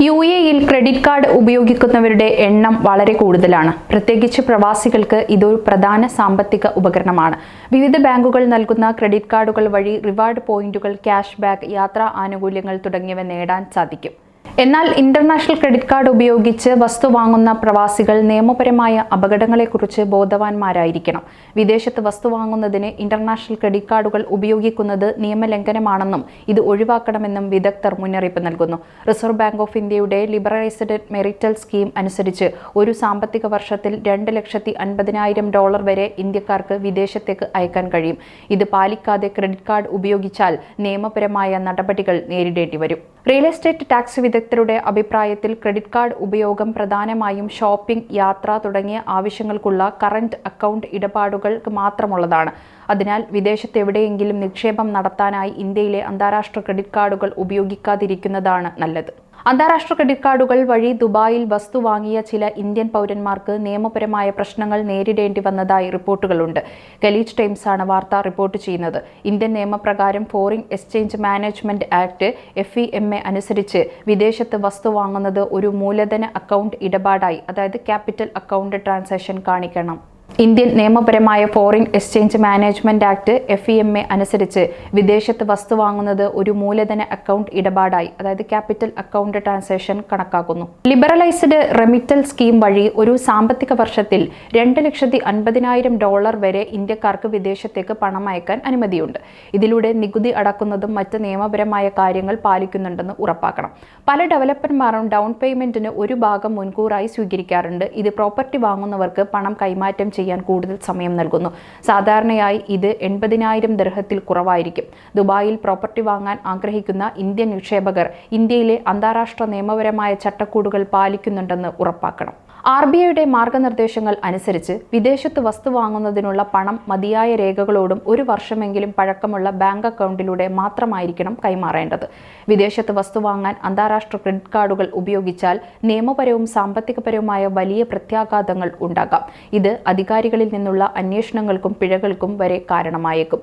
യുഎഇയിൽ credit card ഉപയോഗിക്കുന്നവരുടെ എണ്ണം വളരെ കൂടുതലാണ്. പ്രത്യേകിച്ച് പ്രവാസികൾക്ക് ഇതൊരു പ്രധാന സാമ്പത്തിക ഉപകരണമാണ്. വിവിധ ബാങ്കുകൾ നൽകുന്ന ക്രെഡിറ്റ് കാർഡുകൾ വഴി റിവാർഡ് പോയിന്റുകൾ, ക്യാഷ് ബാക്ക്, യാത്രാ ആനുകൂല്യങ്ങൾ തുടങ്ങിയവ നേടാൻ സാധിക്കും. എന്നാൽ ഇന്റർനാഷണൽ ക്രെഡിറ്റ് കാർഡ് ഉപയോഗിച്ച് വസ്തു വാങ്ങുന്ന പ്രവാസികൾ നിയമപരമായ അപകടങ്ങളെക്കുറിച്ച് ബോധവാന്മാരായിരിക്കണം. വിദേശത്ത് വസ്തു വാങ്ങുന്നതിന് ഇന്റർനാഷണൽ ക്രെഡിറ്റ് കാർഡുകൾ ഉപയോഗിക്കുന്നത് നിയമലംഘനമാണെന്നും ഇത് ഒഴിവാക്കണമെന്നും വിദഗ്ധർ മുന്നറിയിപ്പ് നൽകുന്നു. റിസർവ് ബാങ്ക് ഓഫ് ഇന്ത്യയുടെ ലിബറലൈസ്ഡ് മെറിറ്റൽ സ്കീം അനുസരിച്ച് ഒരു സാമ്പത്തിക വർഷത്തിൽ $2,50,000 വരെ ഇന്ത്യക്കാർക്ക് വിദേശത്തേക്ക് അയക്കാൻ കഴിയും. ഇത് പാലിക്കാതെ ക്രെഡിറ്റ് കാർഡ് ഉപയോഗിച്ചാൽ നിയമപരമായ നടപടികൾ നേരിടേണ്ടി വരും. റിയൽ എസ്റ്റേറ്റ് ടാക്സ് വിദഗ്ധരുടെ അഭിപ്രായത്തിൽ ക്രെഡിറ്റ് കാർഡ് ഉപയോഗം പ്രധാനമായും ഷോപ്പിംഗ്, യാത്ര തുടങ്ങിയ ആവശ്യങ്ങൾക്കുള്ള കറന്റ് അക്കൗണ്ട് ഇടപാടുകൾക്ക് മാത്രമുള്ളതാണ്. അതിനാൽ വിദേശത്ത് എവിടെയെങ്കിലും നിക്ഷേപം നടത്താനായി ഇന്ത്യയിലെ അന്താരാഷ്ട്ര ക്രെഡിറ്റ് കാർഡുകൾ ഉപയോഗിക്കാതിരിക്കുന്നതാണ് നല്ലത്. അന്താരാഷ്ട്ര ക്രെഡിറ്റ് കാർഡുകൾ വഴി ദുബായിൽ വസ്തു വാങ്ങിയ ചില ഇന്ത്യൻ പൗരന്മാർക്ക് നിയമപരമായ പ്രശ്നങ്ങൾ നേരിടേണ്ടി വന്നതായി റിപ്പോർട്ടുകളുണ്ട്. ഖലീജ് ടൈംസാണ് വാർത്ത റിപ്പോർട്ട് ചെയ്യുന്നത്. ഇന്ത്യൻ നിയമപ്രകാരം foreign exchange management act (FEMA) അനുസരിച്ച് വിദേശത്ത് വസ്തു വാങ്ങുന്നത് ഒരു മൂലധന അക്കൗണ്ട് ഇടപാടായി, അതായത് ക്യാപിറ്റൽ അക്കൗണ്ട് ട്രാൻസാക്ഷൻ കാണിക്കണം. ഇന്ത്യൻ നിയമപരമായ foreign exchange management act (FEMA) അനുസരിച്ച് വിദേശത്ത് വസ്തു വാങ്ങുന്നത് ഒരു മൂലധന അക്കൗണ്ട് ഇടപാടായി, അതായത് ക്യാപിറ്റൽ അക്കൗണ്ട് ട്രാൻസാക്ഷൻ കണക്കാക്കുന്നു. ലിബറലൈസ്ഡ് റെമിറ്റൽ സ്കീം വഴി ഒരു സാമ്പത്തിക വർഷത്തിൽ $2,50,000 വരെ ഇന്ത്യക്കാർക്ക് വിദേശത്തേക്ക് പണം അയക്കാൻ അനുമതിയുണ്ട്. ഇതിലൂടെ നികുതി അടക്കുന്നതും മറ്റ് നിയമപരമായ കാര്യങ്ങൾ പാലിക്കുന്നുണ്ടെന്ന് ഉറപ്പാക്കണം. പല ഡെവലപ്പർമാരും ഡൗൺ പേയ്മെന്റിന് ഒരു ഭാഗം മുൻകൂറായി സ്വീകരിക്കാറുണ്ട്. ഇത് പ്രോപ്പർട്ടി വാങ്ങുന്നവർക്ക് പണം കൈമാറ്റം ചെയ്യാൻ കൂടുതൽ സമയം നൽകുന്നു. സാധാരണയായി ഇത് 80,000 ദിർഹത്തിൽ കുറവായിരിക്കും. ദുബായിൽ പ്രോപ്പർട്ടി വാങ്ങാൻ ആഗ്രഹിക്കുന്ന ഇന്ത്യൻ നിക്ഷേപകർ ഇന്ത്യയിലെ അന്താരാഷ്ട്ര നിയമപരമായ ചട്ടക്കൂടുകൾ പാലിക്കുന്നുണ്ടെന്ന് ഉറപ്പാക്കണം. RBIയുടെ മാർഗനിർദ്ദേശങ്ങൾ അനുസരിച്ച് വിദേശത്ത് വസ്തു വാങ്ങുന്നതിനുള്ള പണം മതിയായ രേഖകളോടും 1 വർഷമെങ്കിലും പഴക്കമുള്ള ബാങ്ക് അക്കൗണ്ടിലൂടെ മാത്രമായിരിക്കണം കൈമാറേണ്ടത്. വിദേശത്ത് വസ്തു വാങ്ങാൻ അന്താരാഷ്ട്ര ക്രെഡിറ്റ് കാർഡുകൾ ഉപയോഗിച്ചാൽ നിയമപരവും സാമ്പത്തികപരവുമായ വലിയ പ്രത്യാഘാതങ്ങൾ ഉണ്ടാകാം. ഇത് അധികാരികളിൽ നിന്നുള്ള അന്വേഷണങ്ങൾക്കും പിഴകൾക്കും വരെ കാരണമായേക്കും.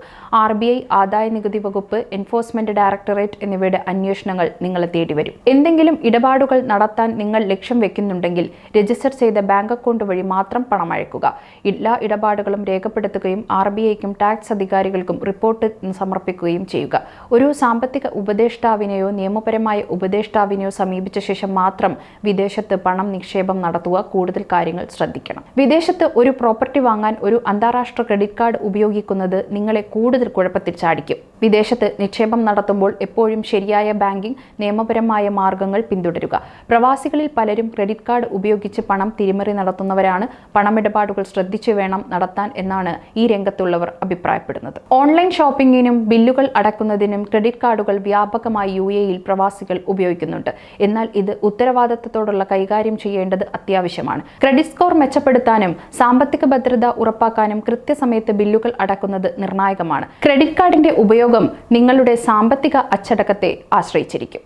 RBI, ആദായ നികുതി വകുപ്പ്, എൻഫോഴ്സ്മെന്റ് ഡയറക്ടറേറ്റ് എന്നിവയുടെ അന്വേഷണങ്ങൾ നിങ്ങളെ തേടി വരും. എന്തെങ്കിലും ഇടപാടുകൾ നടത്താൻ നിങ്ങൾ ലക്ഷ്യം വെക്കുന്നുണ്ടെങ്കിൽ രജിസ്റ്റർ ചെയ്ത ബാങ്ക് അക്കൗണ്ട് വഴി മാത്രം പണം അയക്കുക. എല്ലാ ഇടപാടുകളും രേഖപ്പെടുത്തുകയും RBIക്കും ടാക്സ് അധികാരികൾക്കും റിപ്പോർട്ട് സമർപ്പിക്കുകയും ചെയ്യുക. ഒരു സാമ്പത്തിക ഉപദേഷ്ടാവിനെയോ നിയമപരമായ ഉപദേഷ്ടാവിനെയോ സമീപിച്ച ശേഷം മാത്രം വിദേശത്ത് പണം നിക്ഷേപം നടത്തുക. കൂടുതൽ കാര്യങ്ങൾ ശ്രദ്ധിക്കണം. വിദേശത്ത് ഒരു പ്രോപ്പർട്ടി വാങ്ങാൻ ഒരു അന്താരാഷ്ട്ര ക്രെഡിറ്റ് കാർഡ് ഉപയോഗിക്കുന്നത് നിങ്ങളെ കൂടുതൽ കുഴപ്പത്തിൽ ചാടിക്കും. വിദേശത്ത് നിക്ഷേപം നടത്തുമ്പോൾ എപ്പോഴും ശരിയായ ബാങ്കിംഗ്, നിയമപരമായ മാർഗങ്ങൾ പിന്തുടരുക. പ്രവാസികളിൽ പലരും ക്രെഡിറ്റ് കാർഡ് ഉപയോഗിച്ച് പണം തിരിമറി നടത്തുന്നവരാണ്. പണമിടപാടുകൾ ശ്രദ്ധിച്ചു വേണം നടത്താൻ എന്നാണ് ഈ രംഗത്തുള്ളവർ അഭിപ്രായപ്പെടുന്നത്. ഓൺലൈൻ ഷോപ്പിംഗിനും ബില്ലുകൾ അടക്കുന്നതിനും ക്രെഡിറ്റ് കാർഡുകൾ വ്യാപകമായി UAEയിൽ പ്രവാസികൾ ഉപയോഗിക്കുന്നുണ്ട്. എന്നാൽ ഇത് ഉത്തരവാദിത്തത്തോടുള്ള കൈകാര്യം ചെയ്യേണ്ടത് അത്യാവശ്യമാണ്. ക്രെഡിറ്റ് സ്കോർ മെച്ചപ്പെടുത്താനും സാമ്പത്തിക ഭദ്രത ഉറപ്പാക്കാനും കൃത്യസമയത്ത് ബില്ലുകൾ അടക്കുന്നത് നിർണായകമാണ്. ക്രെഡിറ്റ് കാർഡിന്റെ ഉപയോഗം നിങ്ങളുടെ സാമ്പത്തിക അച്ചടക്കത്തെ ആശ്രയിച്ചിരിക്കും.